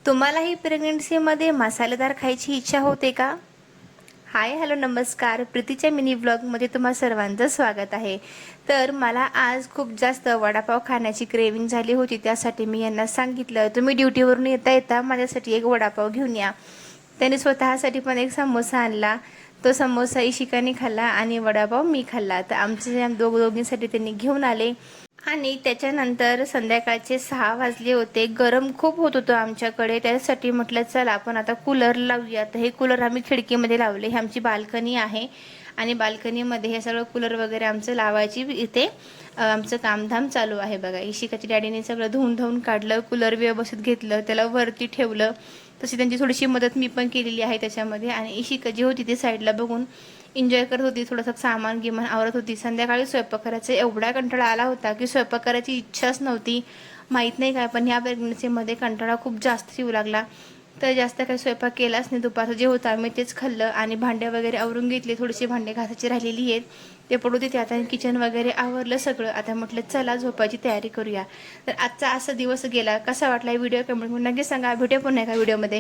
तुम्हालाही प्रेग्नन्सीमध्ये मसालेदार खायची इच्छा होते का? हाय हॅलो नमस्कार, प्रीतीच्या मिनी व्लॉगमध्ये तुम्हा सर्वांचं स्वागत आहे. तर मला आज खूप जास्त वडापाव खाण्याची क्रेविंग झाली होती. त्यासाठी मी यांना सांगितलं, तुम्ही ड्युटीवरून येता येता माझ्यासाठी एक वडापाव घेऊन या. त्याने स्वतःसाठी पण एक समोसा आणला. तो समोसा इशिकाने खाल्ला आणि वडापाव मी खाल्ला. तर आमच्या दोघींसाठी त्यांनी घेऊन आले. आणि त्याच्यानंतर संध्याकाळचे 6 वाजले होते. गरम खूप होत होतं आमच्याकडे. त्यासाठी म्हटलं चला आपण आता कूलर लावूया. तर हे कूलर आम्ही खिडकीमध्ये लावले. ही आमची बाल्कनी आहे आणि बाल्कनीमध्ये हे सगळं कूलर वगैरे आमचं लावायची इथे आमचं कामधाम चालू आहे बघा. इशिकाच्या डॅडीने सगळं धुवून काढलं, कूलर व्यवस्थित घेतलं, त्याला वरती ठेवलं. तशी त्यांची थोडीशी मदत मी पण केलेली आहे त्याच्यामध्ये. आणि इशिका जी होती ती साईडला बघून एन्जॉय करत होती, थोडंसं सामान गिमान आवरत होती. संध्याकाळी स्वयंपाक करायचा एवढा कंटाळा आला होता की स्वयंपाक करायची इच्छाच नव्हती. माहीत नाही काय, पण ह्या प्रेग्नन्सीमध्ये कंटाळा खूप जास्त येऊ लागला. तर जास्त काही स्वयंपाक केलाच नाही. दुपारचं जे होतं आम्ही तेच खाल्लं आणि भांडे वगैरे आवरून घेतले. थोडीशी भांडे घासायची राहिलेली आहेत, ते पडू देते आता. किचन वगैरे आवरलं सगळं. आता म्हटलं चला झोपायची तयारी करूया. तर आजचा असा दिवस गेला. कसा वाटला व्हिडिओ कमेंट नक्की सांगा. भेटूया पुन्हा एका व्हिडिओमध्ये.